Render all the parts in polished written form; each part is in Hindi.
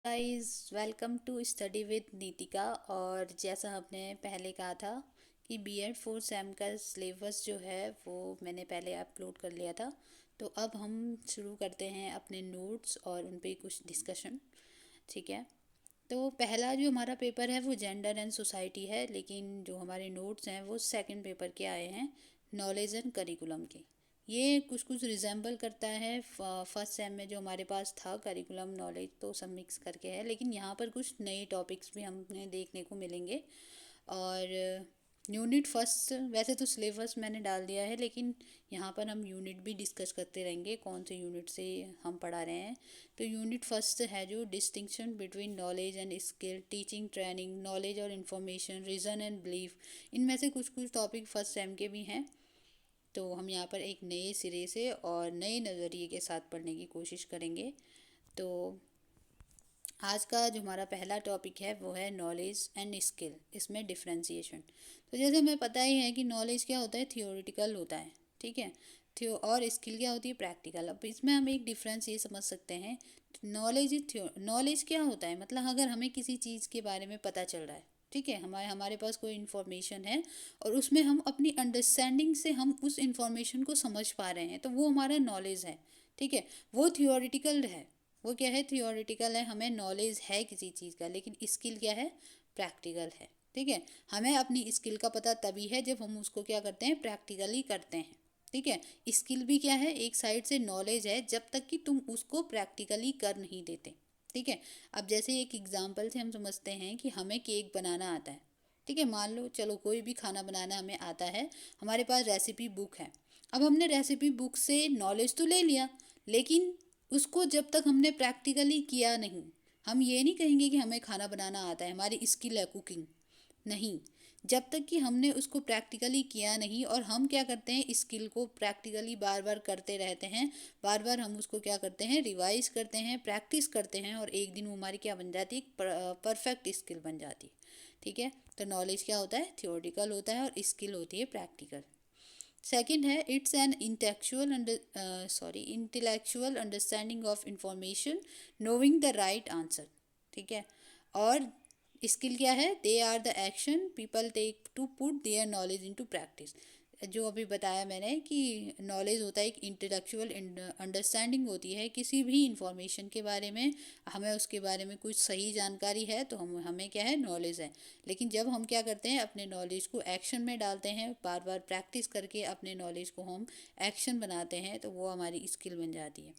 Guys, welcome to study with Neetika. और जैसा हमने पहले कहा था कि बीएड फोर्थ सेम का सिलेबस जो है वो मैंने पहले अपलोड कर लिया था। तो अब हम शुरू करते हैं अपने नोट्स और उन पे कुछ डिस्कशन। ठीक है। तो पहला जो हमारा पेपर है वो जेंडर एंड सोसाइटी है, लेकिन जो हमारे नोट्स हैं वो सेकंड पेपर के आए हैं, नॉलेज एंड करिकुलम के। ये कुछ कुछ रिजेंबल करता है फर्स्ट सेम में जो हमारे पास था करिकुलम नॉलेज, तो सब मिक्स करके है, लेकिन यहाँ पर कुछ नए टॉपिक्स भी हमें देखने को मिलेंगे। और यूनिट फर्स्ट वैसे तो सिलेबस मैंने डाल दिया है, लेकिन यहाँ पर हम यूनिट भी डिस्कस करते रहेंगे कौन से यूनिट से हम पढ़ा रहे हैं। तो यूनिट फर्स्ट है जो distinction between knowledge and skill, teaching training, knowledge और इन्फॉर्मेशन, रीज़न एंड बिलीफ। इनमें से कुछ कुछ टॉपिक फर्स्ट सेम के भी हैं। तो हम यहाँ पर एक नए सिरे से और नए नज़रिए के साथ पढ़ने की कोशिश करेंगे। तो आज का जो हमारा पहला टॉपिक है वो है नॉलेज एंड स्किल, इसमें डिफ्रेंसिएशन। तो जैसे हमें पता ही है कि नॉलेज क्या होता है, थियोरिटिकल होता है। ठीक है। थियो और स्किल क्या होती है, प्रैक्टिकल। अब इसमें हम एक डिफरेंस ये समझ सकते हैं, नॉलेज नॉलेज क्या होता है, मतलब अगर हमें किसी चीज़ के बारे में पता चल रहा है, ठीक है, हमारे हमारे पास कोई इन्फॉर्मेशन है और उसमें हम अपनी अंडरस्टैंडिंग से हम उस इन्फॉर्मेशन को समझ पा रहे हैं, तो वो हमारा नॉलेज है। ठीक है। वो थियोरिटिकल है। वो क्या है, थियोरिटिकल है, हमें नॉलेज है किसी चीज़ का, लेकिन स्किल क्या है, प्रैक्टिकल है। ठीक है। हमें अपनी स्किल का पता तभी है जब हम उसको क्या करते हैं, प्रैक्टिकली करते हैं। ठीक है। स्किल भी क्या है, एक साइड से नॉलेज है जब तक कि तुम उसको प्रैक्टिकली कर नहीं देते। ठीक है। अब जैसे एक एग्जांपल से हम समझते हैं कि हमें केक बनाना आता है। ठीक है, मान लो, चलो कोई भी खाना बनाना हमें आता है, हमारे पास रेसिपी बुक है। अब हमने रेसिपी बुक से नॉलेज तो ले लिया, लेकिन उसको जब तक हमने प्रैक्टिकली किया नहीं, हम ये नहीं कहेंगे कि हमें खाना बनाना आता है, हमारी स्किल है कुकिंग। नहीं, जब तक कि हमने उसको प्रैक्टिकली किया नहीं। और हम क्या करते हैं, स्किल को प्रैक्टिकली बार बार करते रहते हैं, बार बार हम उसको क्या करते हैं, रिवाइज करते हैं, प्रैक्टिस करते हैं, और एक दिन वो हमारी क्या बन जाती है, परफेक्ट स्किल बन जाती है। ठीक है। तो नॉलेज क्या होता है, थियोरिटिकल होता है, और स्किल होती है प्रैक्टिकल। सेकंड है, it's an intellectual understanding of information, knowing the right answer. ठीक है। और स्किल क्या है, they are the action people take to put their knowledge into practice. जो अभी बताया मैंने कि नॉलेज होता है एक इंटेलेक्चुअल अंडरस्टैंडिंग होती है किसी भी इंफॉर्मेशन के बारे में, हमें उसके बारे में कुछ सही जानकारी है तो हम हमें क्या है, नॉलेज है। लेकिन जब हम क्या करते हैं, अपने नॉलेज को एक्शन में डालते हैं, बार बार प्रैक्टिस करके अपने नॉलेज को हम एक्शन बनाते हैं, तो वो हमारी स्किल बन जाती है।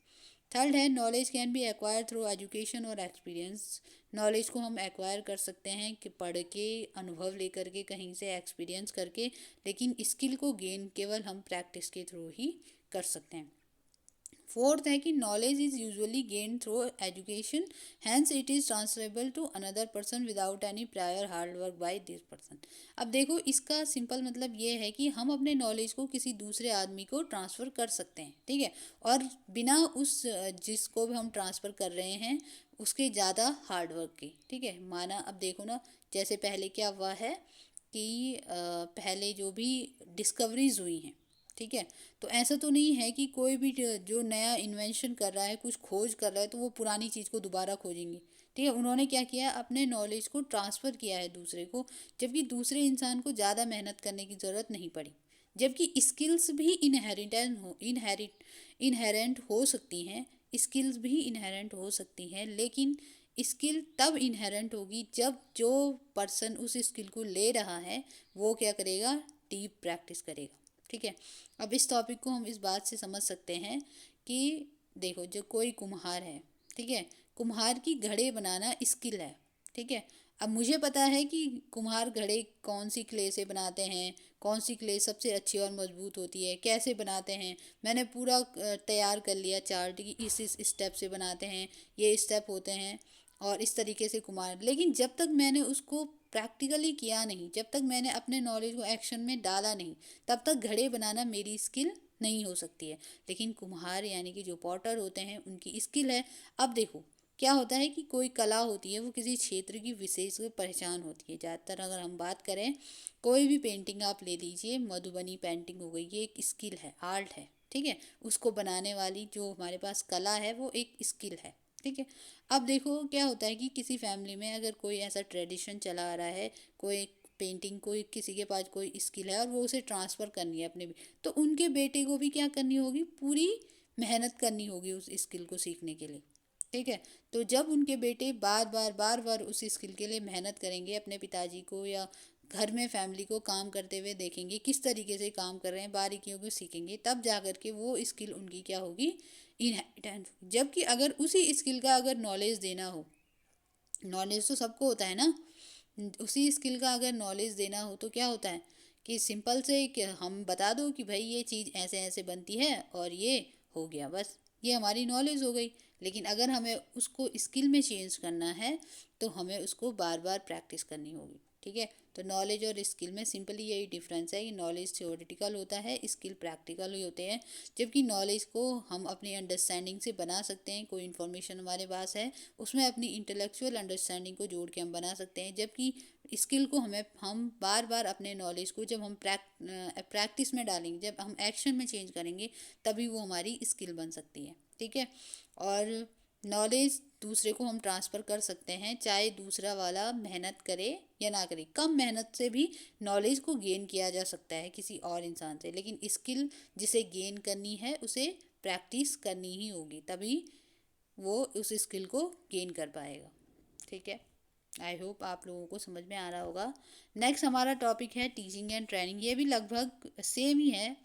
थर्ड है, knowledge can be acquire through education और एक्सपीरियंस। नॉलेज को हम एक्वायर कर सकते हैं कि पढ़ के, अनुभव लेकर के, कहीं से एक्सपीरियंस करके, लेकिन स्किल को गेन केवल हम प्रैक्टिस के थ्रू ही कर सकते हैं। फोर्थ है कि knowledge is usually gain through education, hence it is transferable to another person without any prior hard work by this person. अब देखो, इसका सिंपल मतलब ये है कि हम अपने नॉलेज को किसी दूसरे आदमी को ट्रांसफ़र कर सकते हैं। ठीक है। और बिना उस जिसको भी हम ट्रांसफ़र कर रहे हैं उसके ज़्यादा हार्ड वर्क के। ठीक है। माना, अब देखो ना, जैसे पहले क्या हुआ है कि पहले जो भी डिस्कवरीज हुई हैं, ठीक है, तो ऐसा तो नहीं है कि कोई भी जो नया इन्वेंशन कर रहा है, कुछ खोज कर रहा है, तो वो पुरानी चीज़ को दोबारा खोजेंगे। ठीक है। उन्होंने क्या किया, अपने नॉलेज को ट्रांसफ़र किया है दूसरे को, जबकि दूसरे इंसान को ज़्यादा मेहनत करने की ज़रूरत नहीं पड़ी। जबकि स्किल्स भी इनहेरेंट हो सकती हैं, स्किल्स भी इनहेरेंट हो सकती हैं, लेकिन स्किल तब इनहेरेंट होगी जब जो पर्सन उस स्किल को ले रहा है वो क्या करेगा, डीप प्रैक्टिस करेगा। ठीक है। अब इस टॉपिक को हम इस बात से समझ सकते हैं कि देखो, जो कोई कुम्हार है, ठीक है, कुम्हार की घड़े बनाना स्किल है। ठीक है। अब मुझे पता है कि कुम्हार घड़े कौन सी क्ले से बनाते हैं, कौन सी क्ले सबसे अच्छी और मजबूत होती है, कैसे बनाते हैं, मैंने पूरा तैयार कर लिया चार्ट कि इस स्टेप से बनाते हैं, ये स्टेप होते हैं, और इस तरीके से कुम्हार। लेकिन जब तक मैंने उसको प्रैक्टिकली किया नहीं, जब तक मैंने अपने नॉलेज को एक्शन में डाला नहीं, तब तक घड़े बनाना मेरी स्किल नहीं हो सकती है। लेकिन कुम्हार यानी कि जो पॉटर होते हैं उनकी स्किल है। अब देखो, क्या होता है कि कोई कला होती है, वो किसी क्षेत्र की विशेष पहचान होती है। ज़्यादातर अगर हम बात करें, कोई भी पेंटिंग आप ले लीजिए, मधुबनी पेंटिंग हो गई, ये एक स्किल है, आर्ट है। ठीक है। उसको बनाने वाली जो हमारे पास कला है वो एक स्किल है। ठीक है। अब देखो क्या होता है कि किसी फैमिली में अगर कोई ऐसा ट्रेडिशन चला आ रहा है, कोई पेंटिंग, कोई किसी के पास कोई स्किल है और वो उसे ट्रांसफ़र करनी है अपने तो उनके बेटे को भी क्या करनी होगी, पूरी मेहनत करनी होगी उस स्किल को सीखने के लिए। ठीक है। तो जब उनके बेटे बार बार उस स्किल के लिए मेहनत करेंगे, अपने पिताजी को या घर में फैमिली को काम करते हुए देखेंगे, किस तरीके से काम कर रहे हैं, बारीकियों को सीखेंगे, तब जा कर के वो स्किल उनकी क्या होगी, इनहेरिटेंस। जबकि अगर उसी स्किल का अगर नॉलेज देना हो, नॉलेज तो सबको होता है ना, उसी स्किल का अगर नॉलेज देना हो तो क्या होता है कि सिंपल से कि हम बता दो कि भाई ये चीज़ ऐसे ऐसे बनती है और ये हो गया, बस ये हमारी नॉलेज हो गई। लेकिन अगर हमें उसको स्किल में चेंज करना है तो हमें उसको बार बार प्रैक्टिस करनी होगी। ठीक है। तो नॉलेज और स्किल में सिंपली यही डिफरेंस है कि नॉलेज थ्योरेटिकल होता है, स्किल प्रैक्टिकल ही होते हैं। जबकि नॉलेज को हम अपनी अंडरस्टैंडिंग से बना सकते हैं, कोई इन्फॉर्मेशन हमारे पास है उसमें अपनी इंटेलेक्चुअल अंडरस्टैंडिंग को जोड़ के हम बना सकते हैं। जबकि स्किल को हम बार बार अपने नॉलेज को जब हम प्रैक्टिस में डालेंगे, जब हम एक्शन में चेंज करेंगे, तभी वो हमारी स्किल बन सकती है। ठीक है। और नॉलेज दूसरे को हम ट्रांसफ़र कर सकते हैं, चाहे दूसरा वाला मेहनत करे या ना करे। कम मेहनत से भी नॉलेज को गेन किया जा सकता है किसी और इंसान से, लेकिन स्किल जिसे गेन करनी है उसे प्रैक्टिस करनी ही होगी, तभी वो उस स्किल को गेन कर पाएगा। ठीक है। आई होप आप लोगों को समझ में आ रहा होगा। नेक्स्ट हमारा टॉपिक है टीचिंग एंड ट्रेनिंग। ये भी लगभग सेम ही है।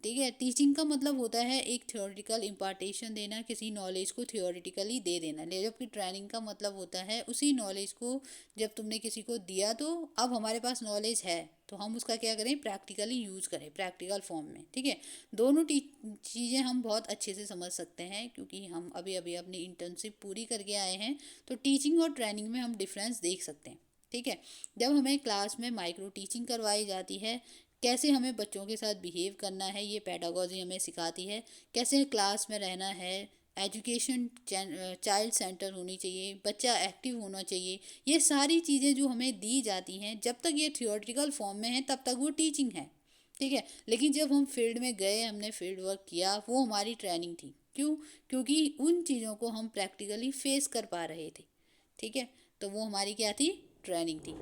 ठीक है। टीचिंग का मतलब होता है एक थ्योरेटिकल इम्पार्टेशन देना, किसी नॉलेज को थ्योरेटिकली दे देना। ले जबकि ट्रेनिंग का मतलब होता है उसी नॉलेज को जब तुमने किसी को दिया तो अब हमारे पास नॉलेज है तो हम उसका क्या करें, प्रैक्टिकली यूज़ करें, प्रैक्टिकल फॉर्म में। ठीक है। दोनों चीज़ें हम बहुत अच्छे से समझ सकते हैं क्योंकि हम अभी अभी अपनी इंटर्नशिप पूरी करके आए हैं, तो टीचिंग और ट्रेनिंग में हम डिफरेंस देख सकते हैं। ठीक है। जब हमें क्लास में माइक्रो टीचिंग करवाई जाती है, कैसे हमें बच्चों के साथ बिहेव करना है, ये पेडागोजी हमें सिखाती है। कैसे क्लास में रहना है, एजुकेशन चाइल्ड सेंटर होनी चाहिए, बच्चा एक्टिव होना चाहिए। ये सारी चीज़ें जो हमें दी जाती हैं, जब तक ये थियोरेटिकल फॉर्म में है तब तक वो टीचिंग है। ठीक है। लेकिन जब हम फील्ड में गए, हमने फील्ड वर्क किया, वो हमारी ट्रेनिंग थी। क्यों? क्योंकि उन चीज़ों को हम प्रैक्टिकली फेस कर पा रहे थे। ठीक है। तो वो हमारी क्या थी, ट्रेनिंग थी।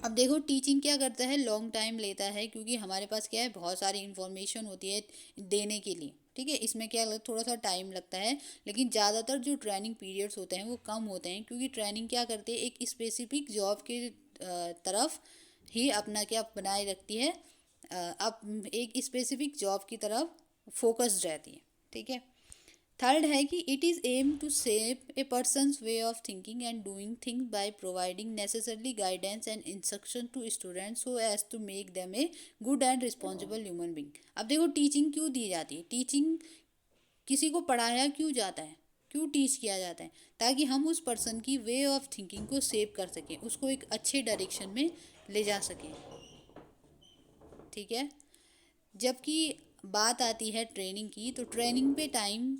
अब देखो टीचिंग क्या करता है, लॉन्ग टाइम लेता है क्योंकि हमारे पास क्या है, बहुत सारी इन्फॉर्मेशन होती है देने के लिए। ठीक है। इसमें क्या थोड़ा सा टाइम लगता है, लेकिन ज़्यादातर जो ट्रेनिंग पीरियड्स होते हैं वो कम होते हैं क्योंकि ट्रेनिंग क्या करती है, एक स्पेसिफिक जॉब के तरफ ही अपना क्या बनाए रखती है, अब एक स्पेसिफिक जॉब की तरफ फोकस्ड रहती है। ठीक है। थर्ड है कि it is aim to shape a person's way of thinking and doing things by providing necessarily guidance and instruction to students so as to make them a good and responsible human being. अब देखो टीचिंग क्यों दी जाती है, टीचिंग किसी को पढ़ाया क्यों जाता है, क्यों टीच किया जाता है, ताकि हम उस पर्सन की वे ऑफ थिंकिंग को सेव कर सकें, उसको एक अच्छे डायरेक्शन में ले जा सकें। ठीक है। जबकि बात आती है ट्रेनिंग की, तो ट्रेनिंग पे टाइम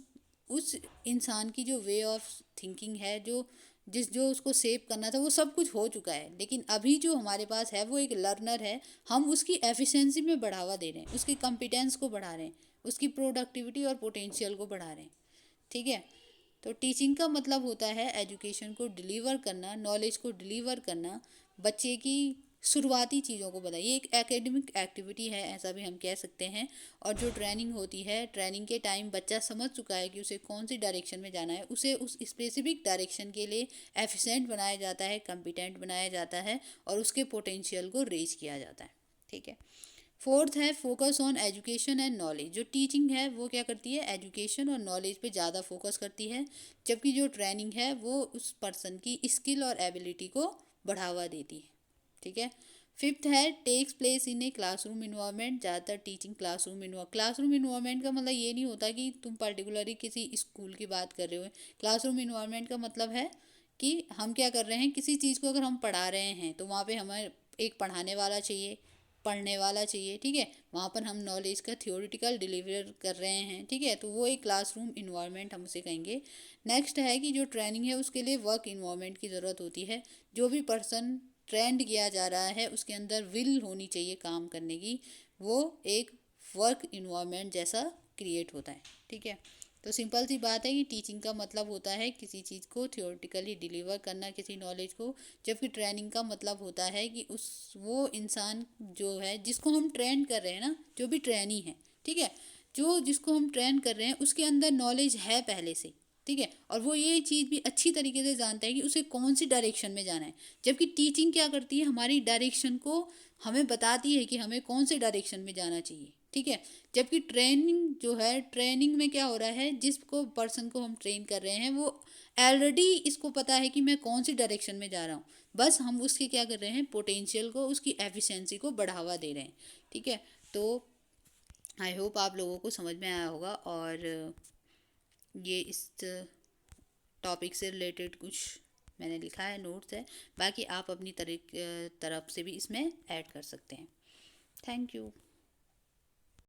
उस इंसान की जो वे ऑफ थिंकिंग है, जो उसको सेव करना था वो सब कुछ हो चुका है, लेकिन अभी जो हमारे पास है वो एक लर्नर है। हम उसकी एफिशिएंसी में बढ़ावा दे रहे हैं, उसकी कॉम्पिटेंस को बढ़ा रहे हैं, उसकी प्रोडक्टिविटी और पोटेंशियल को बढ़ा रहे हैं। ठीक है। तो टीचिंग का मतलब होता है एजुकेशन को डिलीवर करना, नॉलेज को डिलीवर करना, बच्चे की शुरुआती चीज़ों को बताइए। ये एक एकेडमिक एक्टिविटी है, ऐसा भी हम कह सकते हैं। और जो ट्रेनिंग होती है, ट्रेनिंग के टाइम बच्चा समझ चुका है कि उसे कौन सी डायरेक्शन में जाना है, उसे उस स्पेसिफिक डायरेक्शन के लिए एफिशिएंट बनाया जाता है, कॉम्पिटेंट बनाया जाता है और उसके पोटेंशियल को रेज किया जाता है। ठीक है। फोर्थ है focus on education and knowledge. जो टीचिंग है वो क्या करती है, एजुकेशन और नॉलेज पे ज़्यादा फोकस करती है, जबकि जो ट्रेनिंग है वो उस पर्सन की स्किल और एबिलिटी को बढ़ावा देती है। ठीक है। फिफ्थ है takes place in a classroom environment. ज़्यादातर टीचिंग क्लासरूम इन्वायरमेंट का मतलब ये नहीं होता कि तुम पर्टिकुलरली किसी स्कूल की बात कर रहे हो। क्लासरूम इन्वायरमेंट का मतलब है कि हम क्या कर रहे हैं, किसी चीज़ को अगर हम पढ़ा रहे हैं तो वहाँ पे हमें एक पढ़ाने वाला चाहिए, पढ़ने वाला चाहिए। ठीक है। वहाँ पर हम नॉलेज का थ्योरेटिकल डिलीवर कर रहे हैं। ठीक है। तो वो एक क्लासरूम इन्वायरमेंट हम उसे कहेंगे। नेक्स्ट है कि जो ट्रेनिंग है उसके लिए वर्क इन्वायरमेंट की ज़रूरत होती है। जो भी पर्सन ट्रेंड किया जा रहा है उसके अंदर विल होनी चाहिए काम करने की, वो एक वर्क इन्वायरमेंट जैसा क्रिएट होता है। ठीक है। तो सिंपल सी बात है कि टीचिंग का मतलब होता है किसी चीज़ को थियोरेटिकली डिलीवर करना, किसी नॉलेज को, जबकि ट्रेनिंग का मतलब होता है कि उस वो इंसान जो है जिसको हम ट्रेन कर रहे हैं ना, जो भी ट्रेनी है, ठीक है, जो जिसको हम ट्रेन कर रहे हैं उसके अंदर नॉलेज है पहले से, ठीक है, और वो ये चीज़ भी अच्छी तरीके से जानता है कि उसे कौन सी डायरेक्शन में जाना है। जबकि टीचिंग क्या करती है, हमारी डायरेक्शन को हमें बताती है कि हमें कौन से डायरेक्शन में जाना चाहिए, ठीक है। जबकि ट्रेनिंग जो है, ट्रेनिंग में क्या हो रहा है, जिसको पर्सन को हम ट्रेन कर रहे हैं वो ऑलरेडी इसको पता है कि मैं कौन सी डायरेक्शन में जा रहा हूँ, बस हम उसके क्या कर रहे हैं, पोटेंशियल को, उसकी एफिशिएंसी को बढ़ावा दे रहे हैं, ठीक है। तो आई होप आप लोगों को समझ में आया होगा, और ये इस टॉपिक से रिलेटेड कुछ मैंने लिखा है, नोट्स है, बाकी आप अपनी तरफ से भी इसमें ऐड कर सकते हैं। Thank you.